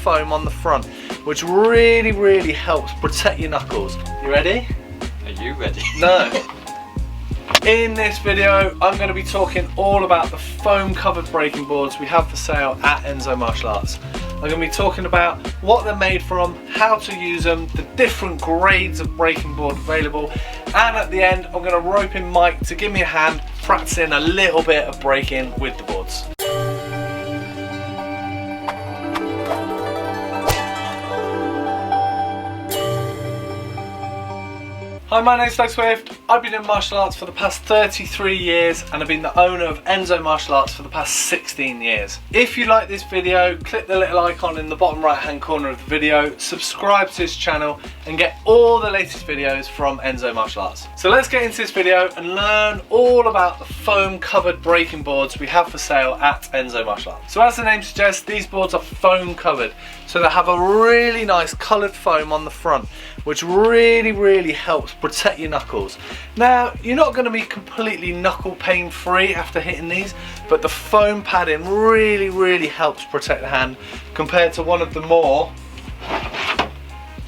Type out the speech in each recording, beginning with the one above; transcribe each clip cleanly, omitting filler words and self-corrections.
foam on the front, which really helps protect your knuckles. You ready? Are you ready? No. In this video, I'm going to be talking all about the foam covered breaking boards we have for sale at Enso Martial Arts. I'm going to be talking about what they're made from, how to use them, the different grades of breaking board available, and at the end I'm going to rope in Mike to give me a hand practicing a little bit of breaking with the boards. Hi, my name's Doug Swift. I've been in martial arts for the past 33 years and I've been the owner of Enso Martial Arts for the past 16 years. If you like this video, click the little icon in the bottom right hand corner of the video, subscribe to this channel and get all the latest videos from Enso Martial Arts. So let's get into this video and learn all about the foam covered breaking boards we have for sale at Enso Martial Arts. So as the name suggests, these boards are foam covered. So they have a really nice coloured foam on the front, which really helps protect your knuckles. Now, you're not going to be completely knuckle pain free after hitting these, but the foam padding really helps protect the hand compared to one of the more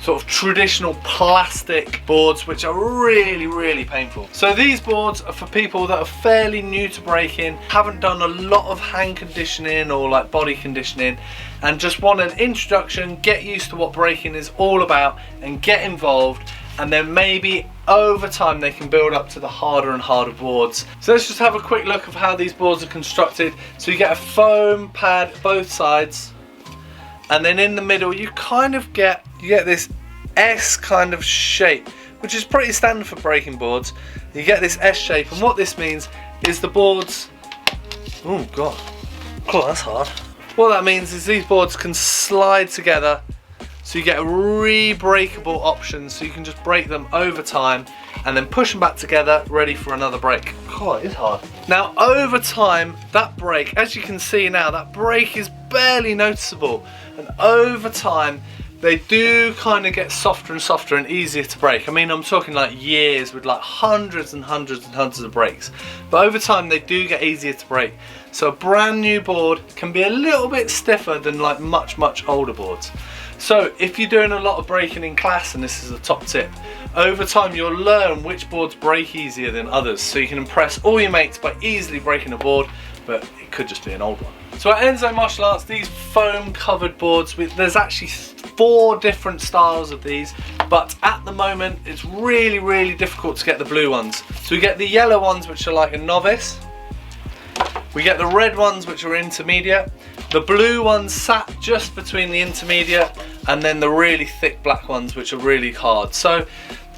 sort of traditional plastic boards, which are really painful. So these boards are for people that are fairly new to breaking, haven't done a lot of hand conditioning or like body conditioning, and just want an introduction, get used to what breaking is all about and get involved, and then maybe over time they can build up to the harder and harder boards. So let's just have a quick look of how these boards are constructed. So you get a foam pad both sides, and then in the middle you kind of get this S kind of shape, which is pretty standard for breaking boards. You get this S shape, and what this means is the boards, oh god, oh that's hard. What that means is these boards can slide together, so you get a re-breakable option, so you can just break them over time and then push them back together, ready for another break. God, it's hard. Now over time, that break, as you can see now, that break is barely noticeable, and over time they do kind of get softer and softer and easier to break. I mean, I'm talking like years with like hundreds of breaks, but over time they do get easier to break. So a brand new board can be a little bit stiffer than like much older boards. So if you're doing a lot of breaking in class, and this is a top tip, over time you'll learn which boards break easier than others, so you can impress all your mates by easily breaking a board, but it could just be an old one. So at Enso Martial Arts, these foam covered boards, there's actually 4 different styles of these, but at the moment it's really difficult to get the blue ones. So we get the yellow ones, which are like a novice, we get the red ones, which are intermediate, the blue ones sat just between the intermediate, and then the really thick black ones, which are really hard. So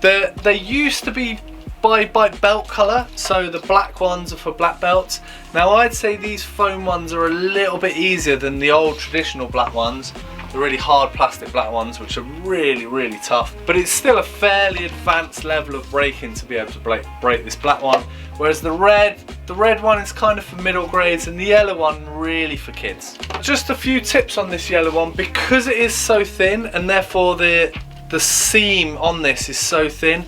they used to be by belt colour, so the black ones are for black belts. Now I'd say these foam ones are a little bit easier than the old traditional black ones, the really hard plastic black ones, which are really tough, but it's still a fairly advanced level of breaking to be able to break this black one, whereas the red one is kind of for middle grades, and the yellow one really for kids. Just a few tips on this yellow one, because it is so thin and therefore the seam on this is so thin.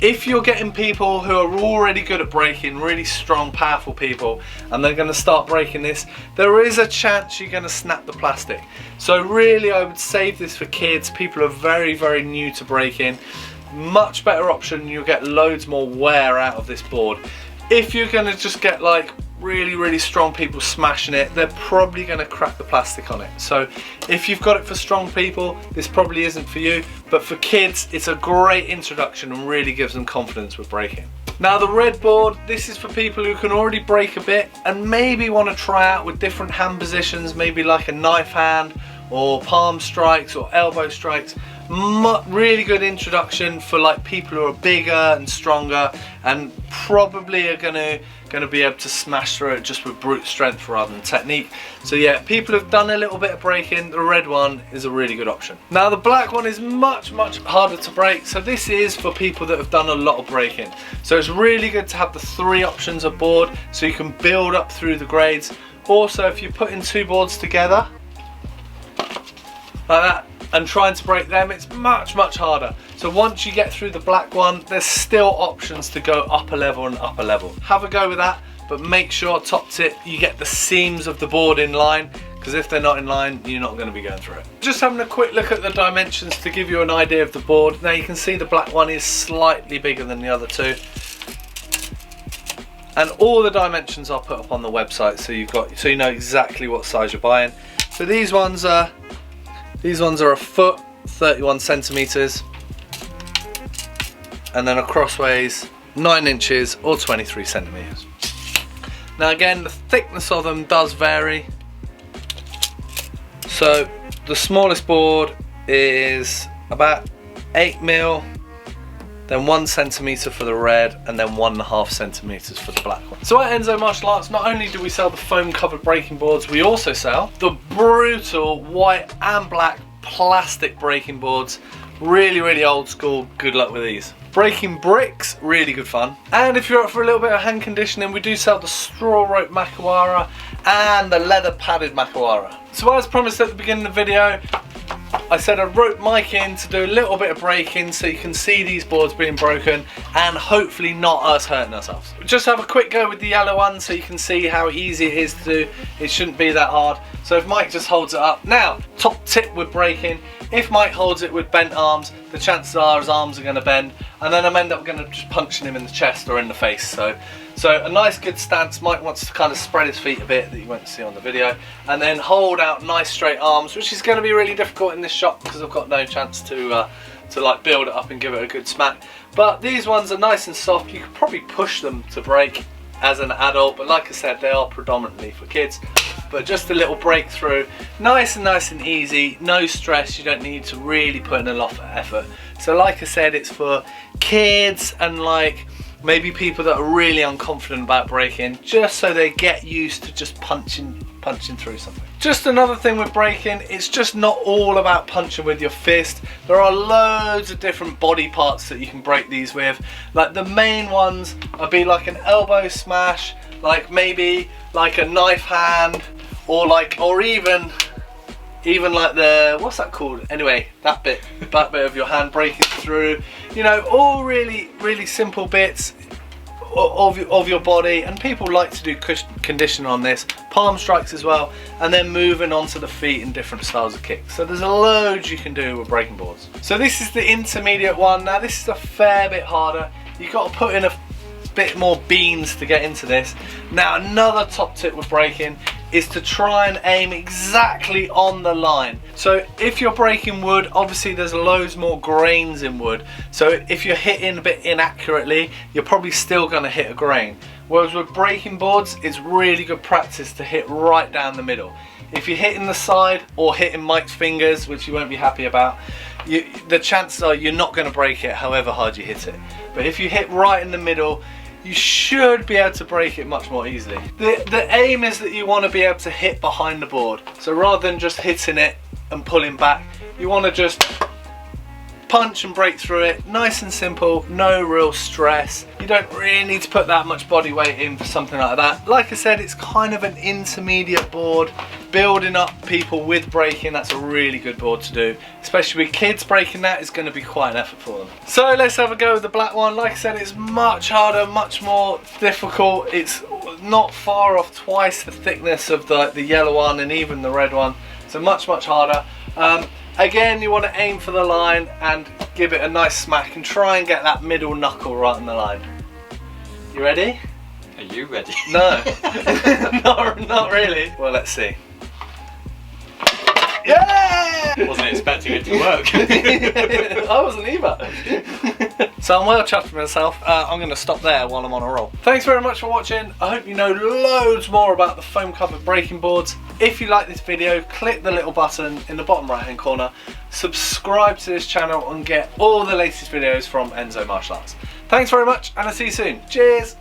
If you're getting people who are already good at breaking, really strong, powerful people, and they're going to start breaking this, there is a chance you're going to snap the plastic. So really I would save this for kids, people who are very new to breaking. Much better option, you'll get loads more wear out of this board. If you're going to just get like really strong people smashing it, they're probably going to crack the plastic on it. So if you've got it for strong people, this probably isn't for you, but for kids it's a great introduction and really gives them confidence with breaking. Now the red board, this is for people who can already break a bit and maybe want to try out with different hand positions, maybe like a knife hand or palm strikes or elbow strikes. Really good introduction for like people who are bigger and stronger and probably are gonna be able to smash through it just with brute strength rather than technique. So yeah, people who've done a little bit of breaking, the red one is a really good option. Now the black one is much harder to break, so this is for people that have done a lot of breaking. So it's really good to have the 3 options of board so you can build up through the grades. Also, if you're putting 2 boards together like that and trying to break them, it's much harder. So once you get through the black one, there's still options to go upper level and upper level. Have a go with that, but make sure, top tip, you get the seams of the board in line, because if they're not in line, you're not going to be going through it. Just having a quick look at the dimensions to give you an idea of the board. Now you can see the black one is slightly bigger than the other two. And all the dimensions are put up on the website, so you know exactly what size you're buying. So these ones are a foot, 31 centimeters, and then a crossways 9 inches or 23 centimeters. Now again, the thickness of them does vary. So the smallest board is about 8mm, then 1 centimeter for the red, and then 1.5 centimeters for the black one. So at Enso Martial Arts, not only do we sell the foam covered breaking boards, we also sell the brutal white and black plastic breaking boards. Really, really old school. Good luck with these. Breaking bricks, really good fun. And if you're up for a little bit of hand conditioning, we do sell the straw rope Makiwara and the leather padded Makiwara. So as promised at the beginning of the video, I said I'd rope Mike in to do a little bit of breaking so you can see these boards being broken and hopefully not us hurting ourselves. Just have a quick go with the yellow one so you can see how easy it is to do. It shouldn't be that hard. So if Mike just holds it up. Now, top tip with breaking, if Mike holds it with bent arms, the chances are his arms are going to bend, and then I'm end up going to just punching him in the chest or in the face. So a nice good stance. Mike wants to kind of spread his feet a bit, that you won't see on the video, and then hold out nice straight arms, which is going to be really difficult in this shop because I've got no chance to like build it up and give it a good smack. But these ones are nice and soft. You could probably push them to break as an adult, but like I said, they are predominantly for kids. But just a little breakthrough, nice and easy, no stress. You don't need to really put in a lot of effort. So like I said, it's for kids and like maybe people that are really unconfident about breaking, just so they get used to just punching through something. Just another thing with breaking, it's just not all about punching with your fist. There are loads of different body parts that you can break these with. Like the main ones would be like an elbow smash, like maybe like a knife hand, or even like the, what's that called? Anyway, that bit of your hand breaking through. You know, all really simple bits of your body, and people like to do conditioning on this. Palm strikes as well, and then moving on to the feet in different styles of kicks. So there's a load you can do with breaking boards. So this is the intermediate one. Now this is a fair bit harder. You've got to put in a bit more beans to get into this. Now another top tip with breaking is to try and aim exactly on the line. So if you're breaking wood, obviously there's loads more grains in wood. So if you're hitting a bit inaccurately, you're probably still going to hit a grain. Whereas with breaking boards, it's really good practice to hit right down the middle. If you're hitting the side or hitting Mike's fingers, which you won't be happy about, the chances are you're not going to break it however hard you hit it. But if you hit right in the middle, you should be able to break it much more easily. The aim is that you want to be able to hit behind the board. So rather than just hitting it and pulling back, you want to just punch and break through it. Nice and simple, no real stress. You don't really need to put that much body weight in for something like that. Like I said, it's kind of an intermediate board. Building up people with breaking, that's a really good board to do. Especially with kids, breaking that is going to be quite an effort for them. So let's have a go with the black one. Like I said, it's much harder, much more difficult. It's not far off twice the thickness of the yellow one and even the red one. So much harder. Again, you want to aim for the line and give it a nice smack and try and get that middle knuckle right on the line. You ready? Are you ready? No, not really. Well, let's see. Yeah! Wasn't expecting it to work. I wasn't either. So I'm well chuffed with myself. I'm going to stop there while I'm on a roll. Thanks very much for watching. I hope you know loads more about the foam covered breaking boards. If you like this video, click the little button in the bottom right hand corner. Subscribe to this channel and get all the latest videos from Enso Martial Arts. Thanks very much, and I'll see you soon. Cheers!